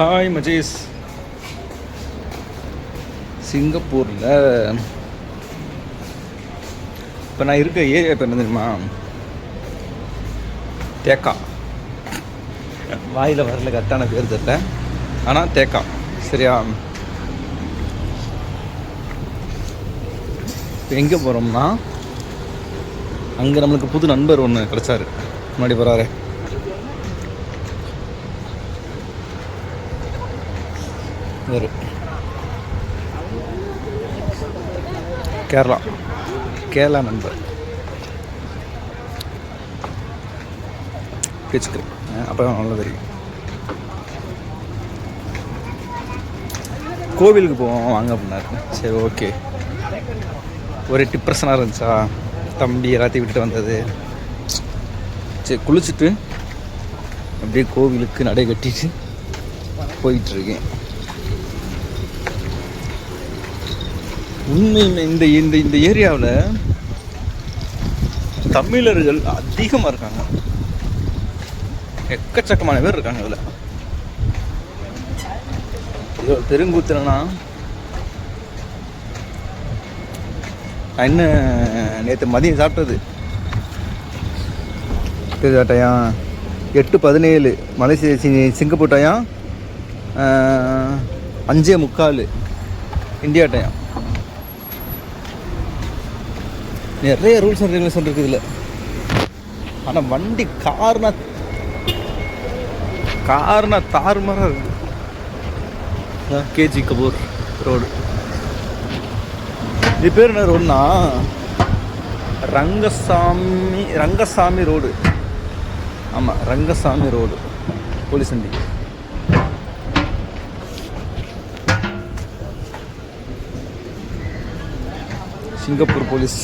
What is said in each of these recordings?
Hi மஜேஸ். சிங்கப்பூரில் இப்போ நான் இருக்க ஏரியா இப்போ என்ன தெரியுமா? தேக்கா. வாயில் வரல, கரெக்டான பேர் தெரியல, ஆனால் தேக்கா. சரியா? இப்போ எங்கே போகிறோம்னா, அங்கே நம்மளுக்கு புது நண்பர் ஒன்று கிடச்சாரு. முன்னாடி போகிறாரு. வேறு கேரளா நண்பர் பேச்சுக்கு அப்போ நல்லா தெரியும். கோவிலுக்கு போவோம் வாங்க அப்படின்னாரு. சரி ஓகே. ஒரு டிப்ரெஷனாக இருந்துச்சா, தம்பி எல்லாத்தையும் விட்டுட்டு வந்தது. சரி குளிச்சுட்டு அப்படியே கோவிலுக்கு நடை கட்டிட்டு போயிட்டுருக்கேன். உண்மையுமே இந்த இந்த இந்த ஏரியாவில் தமிழர்கள் அதிகமாக இருக்காங்க. எக்கச்சக்கமான பேர் இருக்காங்க. அதில் இது தெருங்கூத்துலனா என்ன நேற்று மதியம் சாப்பிட்டது time 8:17 Malaysia Singapore time 5:45 India time. நிறைய ரூல்ஸ் அண்ட் ரெகுலேஷன் இருக்குது இதில். ஆனால் வண்டி கார்னா தாறுமாறாக இருக்குது. KG Kapoor road. இது பேர் என்ன ரோடுனா ரங்கசாமி ரோடு. ஆமாம், ரங்கசாமி ரோடு. போலீஸ் வண்டி. Singapore police.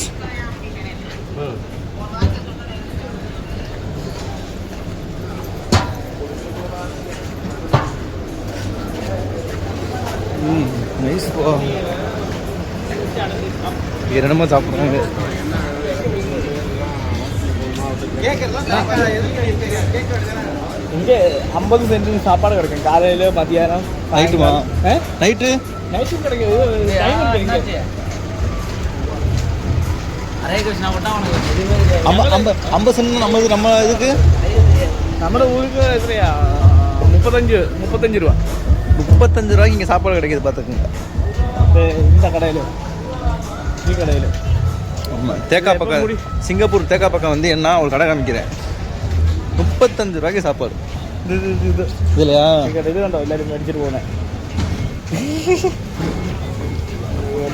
நைஸ் போ. என்னமா சாப்பிட்றாங்க. இங்கே 50 சென்ட் சாப்பாடு கிடைக்கும். காலையில், மதியானம், நைட்டுமா? நைட்டும் கிடைக்கும். 50 சென்ட் நம்ம இதுக்கு நம்ம ஊருக்கு எத்தனையா? 35 ரூபா. 35 ரூபாய்க்கு இங்கே சாப்பாடு கிடைக்கிது பார்த்துக்குங்க. இந்த கடையில், ஆமாம். தேக்கா பக்கம், சிங்கப்பூர் தேக்கா பக்கம் வந்து என்ன ஒரு கடை காமிக்கிறேன். 35 ரூபாய்க்கு சாப்பாடு. இல்லையா? இது வேண்டாம், எல்லாரும் அடிச்சுட்டு போனேன்.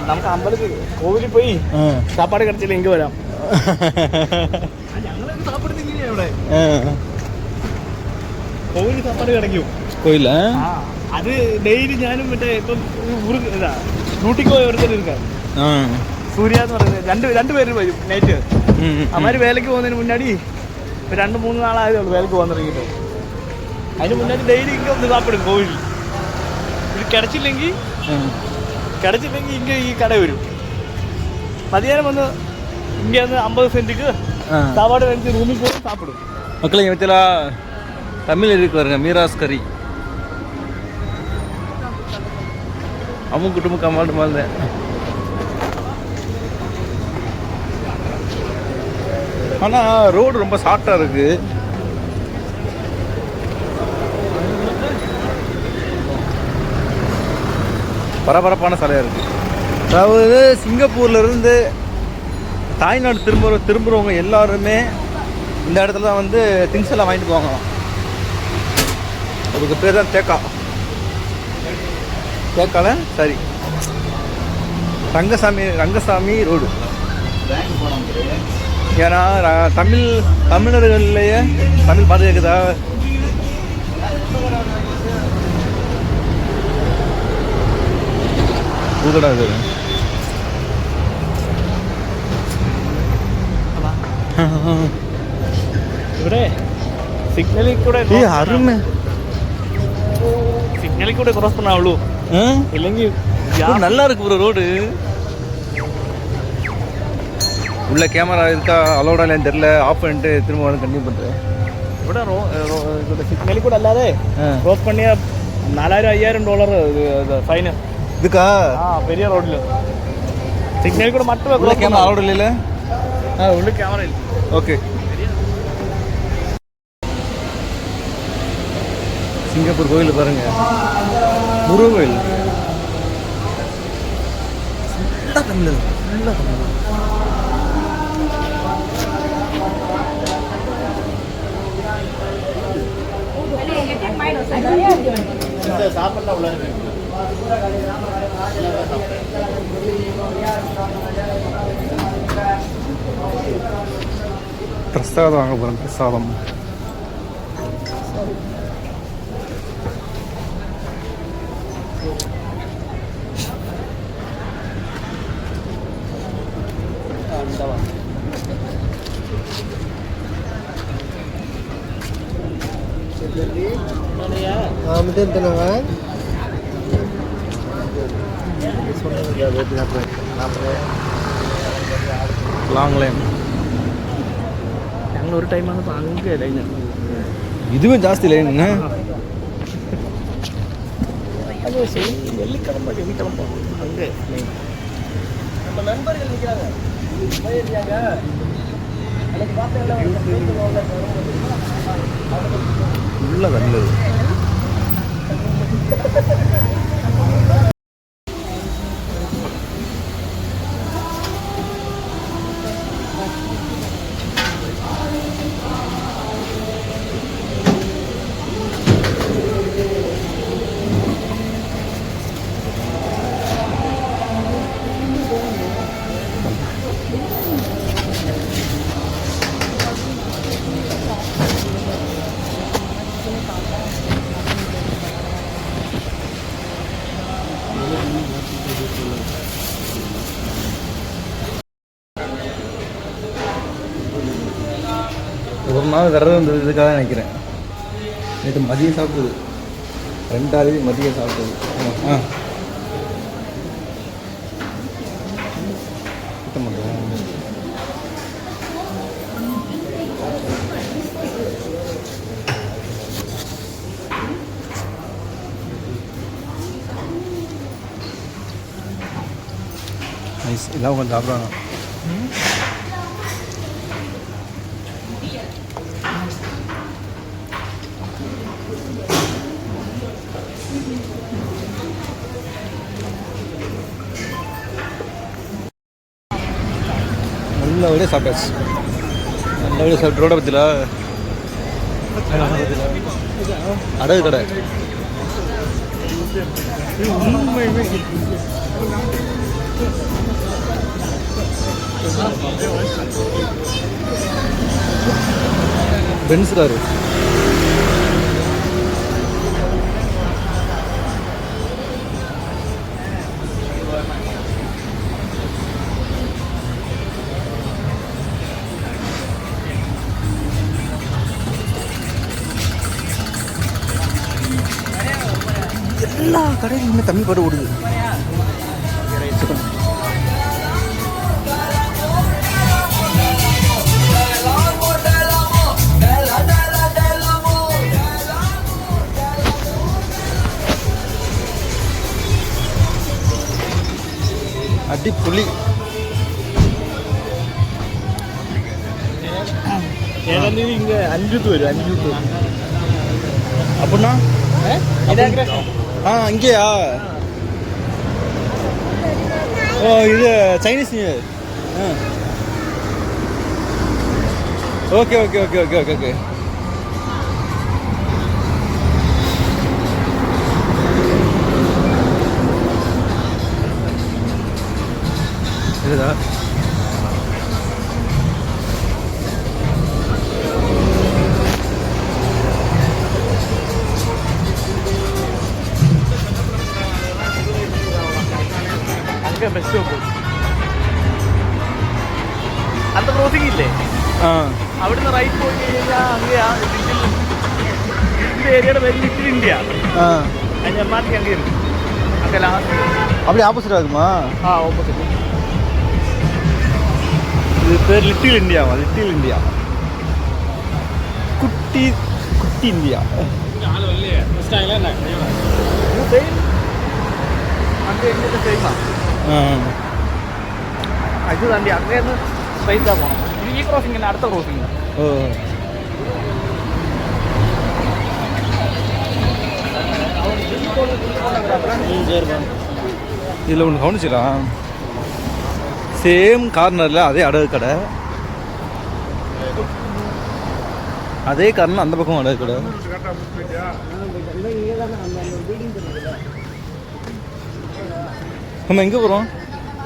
நமக்கு 50 கோவிலுக்கு போய் சாப்பாடு கிடைச்சல எங்கே வராம். சாப்பாடு ഇവിടെ கோவிலுக்கு சாப்பாடு கிடைக்கும். கோயில അത് ഡെയിലി ഞാനും മറ്റേ ഇപ്പം ഡ്യൂട്ടിക്ക് പോയി ഒരുത്തരും ഇരിക്കാം. സൂര്യ എന്ന് പറയുന്നത് രണ്ടുപേരും വരും നൈറ്റ്. അവന്മാർ വേലയ്ക്ക് പോകുന്നതിന് മുന്നാടി 2-3 നാളായതേ ഉള്ളൂ വേലയ്ക്ക് പോകാൻ തുടങ്ങിയിട്ട്. അതിന് മുന്നാടി ഡെയിലി ഇങ്ങനെ ഒന്ന് സാപ്പിടും കോവിലിൽ. ഇത് കിടച്ചില്ലെങ്കിൽ ഇங்கே ഈ കട വരും. മതിയാനം വന്ന് இங்கே வந்து 50 சென்ட்டுக்கு சாப்பாடு வாங்கி ரூமுக்கு போய் சாப்பிடும். மக்களை இவத்தில் தமிழ் இருக்கு பாருங்க. மீராஸ் கறி அம்மு குடும்பம் கமாண்டு மாதிரி. ஆனால் ரோடு ரொம்ப ஷார்ட்டாக இருக்குது. பரபரப்பான சாலையாக இருக்குது. அதாவது சிங்கப்பூர்லேருந்து தாய்நாடு திரும்புகிறவங்க எல்லாருமே இந்த இடத்துல தான் வந்து திங்ஸ் எல்லாம் வாங்கிட்டு போவாங்களாம். அதுக்கு பேர் தான் தேக்கால சரி ரங்கசாமி ரோடு. ஏன்னா தமிழர்கள்லையே தமிழ் பாட்டு கேட்குதா? ஊதடா இது. ഇവിടെ സിഗ്നലിൽ കൂടെ ക്രോസ് பண்ணாவுള്ളൂ. இல்லைங்க நல்லா இருக்கு ப்ரோ ரோடு. உள்ள கேமரா இருக்கா அலோடா இல்லைன்னு தெரியல. ஆஃப் பண்ணிட்டு திரும்ப வந்து கண்டினியூ பண்ணுறேன். ഇവിടെ സിഗ്നലിൽ കൂടെ അല്ലാതെ ക്രോസ് பண்ணியா $4000-5000 இது ஃபைனு. இதுக்கா? பெரிய ரோட்ல சிக்னல் கூட மட்டும் உள்ள கேமரா அலௌட் இல்லைல்ல? உள்ள கேமரா இல்லை. ஓகே. சிங்கப்பூர் கோயில் பாருங்க, முருகன் கோயில். ஃபுல்லாக தமிழ், ஃபுல்லாக தமிழ். சாப்பிடலாம் உள்ள பிரசாதம் வாங்க போகிறேன். பிரசாதம் Betul tenangan. Long line. ഞങ്ങൾ ഒരു ടൈം വന്നപ്പോൾ അങ്ങ് ലൈൻ. இதுவே ஜாஸ்தி லைன். அது வெள்ளிக்கிழமை வெள்ளிக்கிழமை அங்கே லைன். நம்ம நண்பர்கள் நிற்கிறாங்க. உள்ள நல்லது. ஒரு நாள் விரதம் இருந்தது இதுக்காக நினைக்கிறேன். நேற்று மதியம் சாப்பிட்டது, 2ஆம் தேதி மதியம் சாப்பிட்டது. சுத்தம் பண்ணுறேன். நைஸ். எல்லாம் கொஞ்சம் சாப்பிட்றாங்க. நல்லபடியாக சாப்பிட்டாச்சு. நல்லபடியாக சாப்பிட்டு ரோட பற்றில அடகு கடை. Benz car. எல்லா கடையிலுமே தமிழ் பாட்டு ஓடுது. அடிப்புலி. இங்கே 5 வரும் 5 அப்படின்னா இங்கேயா? ஓ இது Chinese new year. Okay okay okay okay okay okay. இதுதா ബസ് സ്റ്റോപ്പ്. அந்த ക്രോസിംഗ് ഇല്ലേ, അവിടുന്ന് റൈറ്റ് പോയി കഴിഞ്ഞാൽ അങ്ങനെയാ இந்த ஏரியாவோட பேர் லிட்டில் இந்தியா. அந்த எம்ஆர்டி அங்கே இருக்கு. அங்கே லாஸ்ட் அப்படி ஆப்போசிட் ஆகுமா? ஆப்போசிட். இது பேர் லிட்டில் இந்தியாவா? லிட்டில் இந்தியா, குட்டி குட்டி இந்தியா. സെയിം വണ്ടി എങ്ങനെ സെയിമാ ഇത് തണ്ടി അങ്ങനെയൊന്ന് സ്ട്രൈറ്റാ പോകണം ഈ ക്രോസിങ്ങിന് അടുത്ത ക്രോസിങ് ஓ இதில் ஒன்று கவனிச்சிடலாம் சேம் கார்னரில் அதே அடகு கடை அதே கார்னர் அந்த பக்கம் அடகு கடை நம்ம எங்கே போகிறோம்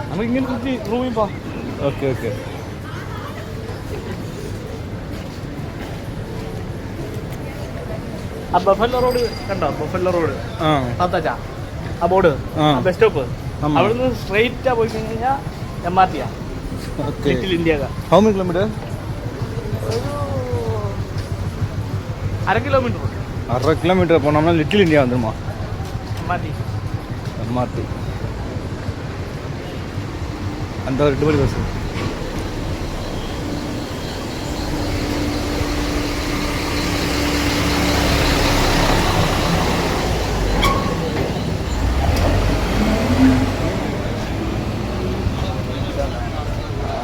നമുക്ക് ഇങ്ങനെ കുറിച്ച് റൂമിൽ പോ ஓகே ஓகே ആ ബഫല്ലോ റോഡ് കണ്ടോ ബഫല്ലോ റോഡ് ஆ താത്താച്ചാ ആ ബോർഡ് ആ. ബസ് സ്റ്റോപ്പ് ஆமா. അവിടുന്ന് സ്ട്രെയിറ്റാ പോയി കഴിഞ്ഞാൽ MRT okay little India how many kilometre ഒരു 1/2 കിലോമീറ്റർ 1/2 கிலோமீட்டர் போனோம்னா லிட்டில் இந்தியா வந்துருமா MRT MRT அந்த 2 மணி பஸ்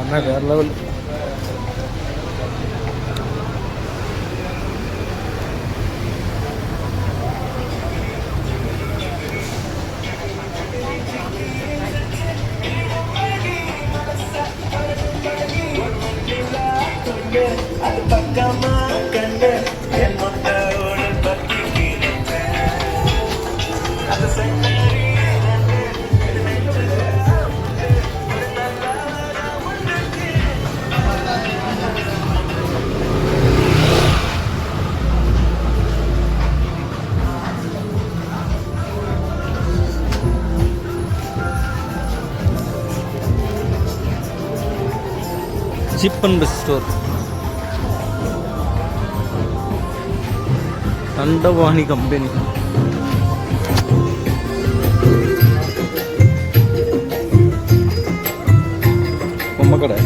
ஆனால் வேறு level cheap and best store Thandavani company பொம்மை கடை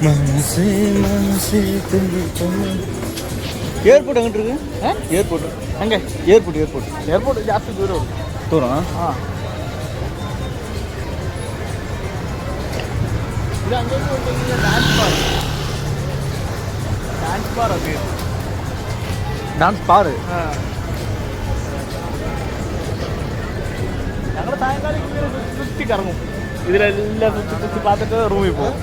மனசே மனசே ஏர்போர்ட் எங்கிட்டு இருக்கு ஏர்போர்ட் ಹಂಗೆ ஏர்போர்ட் ಏರ್ಪೋರ್ಟ್ ಜಾಸ್ತಿ ದೂರ ಉಂಟು தூரம் ಹಾಂ ಇದು ಹಂಗೆ ಡ್ಯಾನ್ಸ್ ಬಾರ್ ಅದು டான்ஸ் பாரு ഞങ്ങൾ സായങ്കാലം ഇങ്ങനെ ചുറ്റി കറങ്ങും ഇതിലെല്ലാം ചുറ്റി பார்த்துட்டு റൂമിൽ പോകും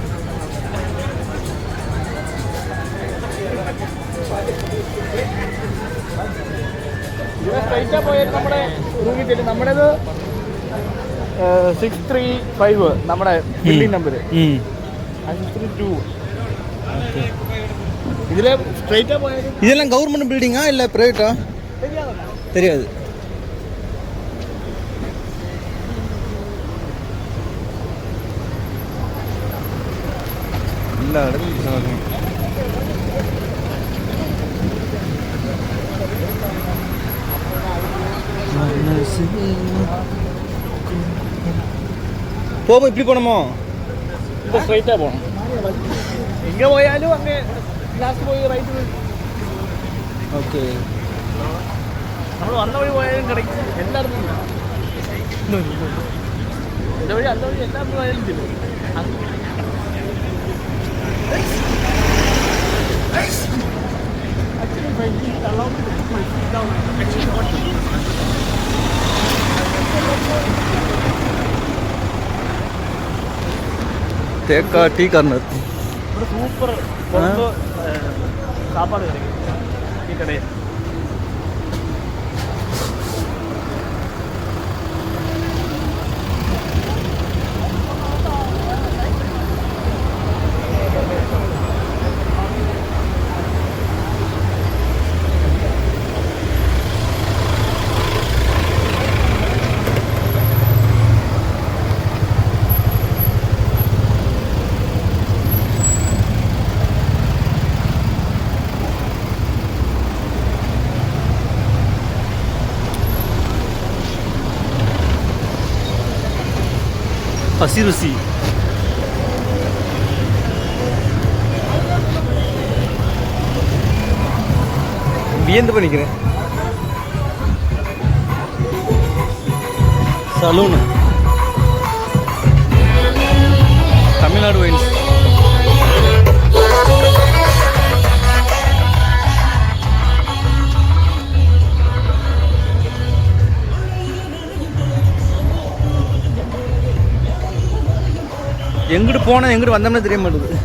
ഇത് സ്ട്രൈറ്റാ പോയാൽ നമ്മുടെ റൂമിൽ ചെല്ലും നമ്മുടേത് 635 നമ്മുടെ ബിൽഡിംഗ് നമ്പർ 632 ഇതിലെ സ്ട്രൈറ്റാ പോയാലും இதெல்லாம் கவர்மெண்ட் பில்டிங்கா இல்லை ப்ரைவேட்டா ശരിയാണല്ലോ தெரியாது எல்லா இடத்துலையும் போகும் இப்படி போனோமோ ഇപ്പൊ സ്ട്രൈറ്റാ പോണം എங்கே പോയാലും അങ്ങ് ലാസ്റ്റ് പോയി റൈറ്റ് ஓகே നമ്മൾ വന്ന വഴി പോയാലും കിടക്കും എല്ലായിടത്തും എൻ്റെ വഴി അല്ല വഴി എല്ലായിടത്തും പോയാലും ചെല്ലും தேக்கா டீ கார்னர் ഇവിടെ സൂപ്പർ സാപ്പാട് കഴിക്കും ഈ കടയിൽ பசி ருசி. வியந்து பண்ணிக்கிறேன். Saloon Tamil Nadu wines. எங்கிட்டு போனால் எங்கிட்டு வந்தோம்னே தெரிய மாட்டேங்குது.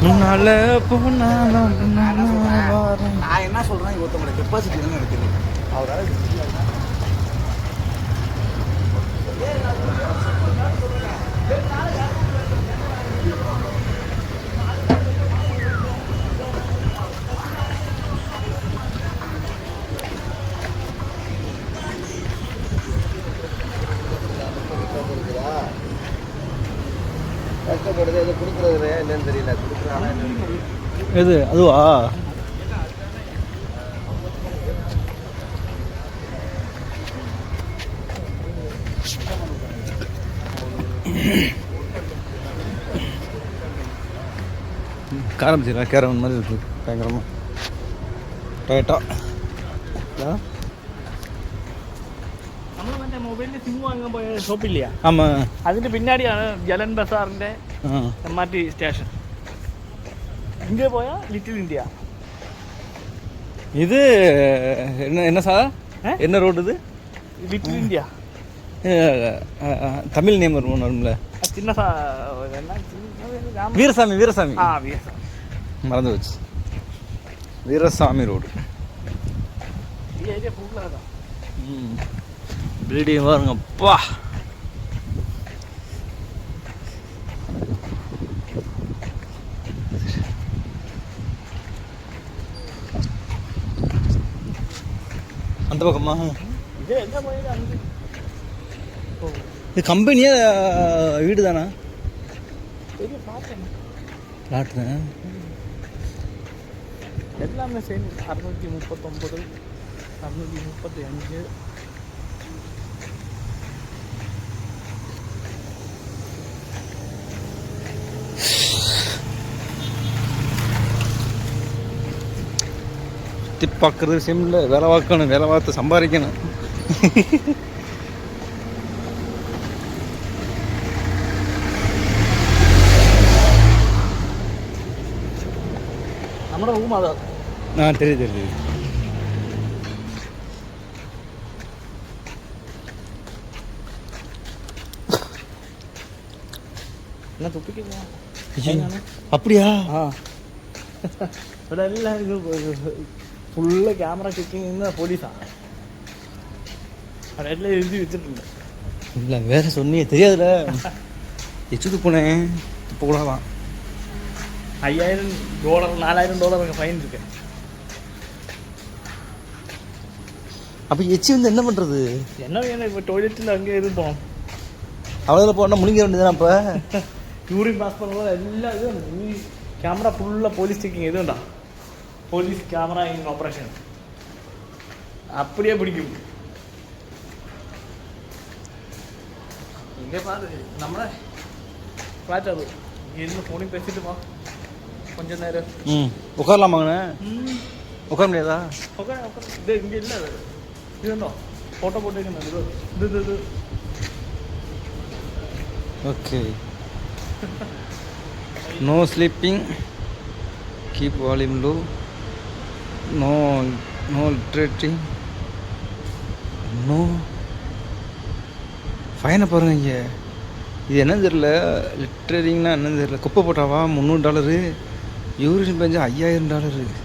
முன்னால போனாலும் நான் என்ன சொல்றேன், ஒருத்தவங்களோட கெப்பாசிட்டி தான் எனக்கு தெரியும். அவரால் கஷ்டப்படுது, எது கொடுக்குறது என்னன்னு தெரியல. கொடுக்குறானா என்னன்னு தெரியல. எது அதுவா? காரம் சீரா கேரவன் மாதிரி இருக்கு பயங்கரமாக. டொயட்டா നമ്മൾ മൊബൈലിൽ സിം വാങ്ങാൻ പോയ ഷോപ്പില്ല, ஆமாம். അതിന്റെ പിന്നാടിയാണ് ജലൻ ബസാറിന്റെ MRT സ്റ്റേഷൻ. இங்கே போயா லிட்டில் இந்தியா. இது என்ன என்ன சார் என்ன ரோடு இது? லிட்டில் இந்தியா தமிழ் நேம் வரும்ல. சின்ன வீரசாமி. வீரசாமி வீரசாமி மறந்து வச்சு. வீரசாமி ரோடு. ഈ ഏരിയ ഫുള്ളാണ്. பில்டிங் பாருங்கப்பா. அந்த பக்கமா இது எங்க போயிடு? அங்கே இது கம்பெனியா வீடு தானா? பெரிய பார்த்தேன் பிளாட்டுதான். எல்லாமே சேம். 639 635. சுற்றி பார்க்குறது விஷயம் இல்லை, வேலை பார்க்கணும், வேலை பார்த்து சம்பாதிக்கணும். നമ്മുടെ റൂം അതാ. தெரியுது தெரியுது. என்ன துப்பிக்க அப்படியா? ഇവിടെ എല്ലാം ഇത് ഫുള്ള് ക്യാമറ ചെക്കിങ് പോലീസാണ്. അവിടെ എല്ലാം എഴുതി വെച്ചിട്ടുണ്ട്. இல்லை வேற சொன்னியே தெரியாதுல. எச்சுக்கு போனேன் இப்போ கூடலாம். $5000 $4000 ஃபைன் இருக்கு. அப்போ எச்சி வந்து என்ன பண்ணுறது? என்ன வேணும் இப்போ டொய்லெட்டில் அங்கே இருப்போம். அவ்வளோ போனால் முழுங்க வேண்டியதுதான். அப்போ யூரின் பாஸ் பண்ணுறது எல்லா இதுவும் ഈ ക്യാമറ ഫുള്ള് പോലീസ് ചെക്കിങ് ഇതുണ്ടോ? പോലീസ് ക്യാമറ ഇൻ ഓപ്പറേഷൻ அப்படியே பிடிக்கும். இங்கே பாரு நம்மளே ஃப்ளாட் அது. இருந்து ஃபோனையும் பேசிட்டு போ கொஞ்ச நேரம். உட்காரலாமாங்கண்ணே? உட்கார முடியாதா? உட்கார இது இங்கே இல்லை. இதுண்டோ ஃபோட்டோ போட்டுருக்கேன். இது இது இது okay. No sleeping, keep volume low, no no littering, no ஃபைனை பாருங்க. இங்கே இது என்னன்னு தெரியல. லிட்ரேட்டிங்னா என்னன்னு தெரியல. குப்பை போட்டாவா $300, யூரின் பெஞ்சா $5000.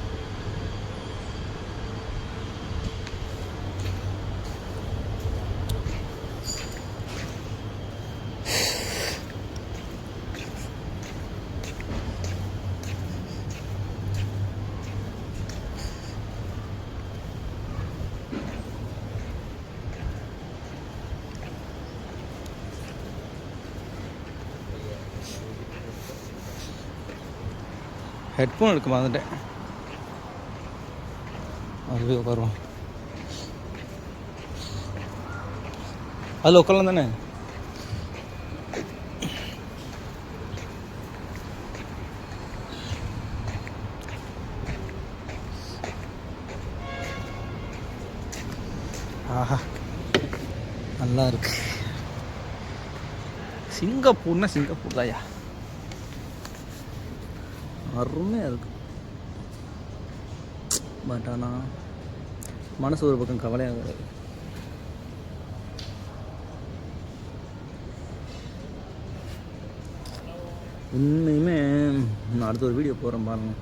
ஹெட்ஃபோன் எடுக்க மறந்துட்டேன். அது போய் உட்காருவோம். அதில் உட்காரலாம் தானே? ஆஹா நல்லா இருக்கு. சிங்கப்பூர்னா சிங்கப்பூர் தாயா, அருமையாக இருக்கு. பட் ஆனால் மனசு ஒரு பக்கம் கவலையாக. உண்மையுமே நான் அடுத்த ஒரு வீடியோ போகிறேன் பாருங்கள்.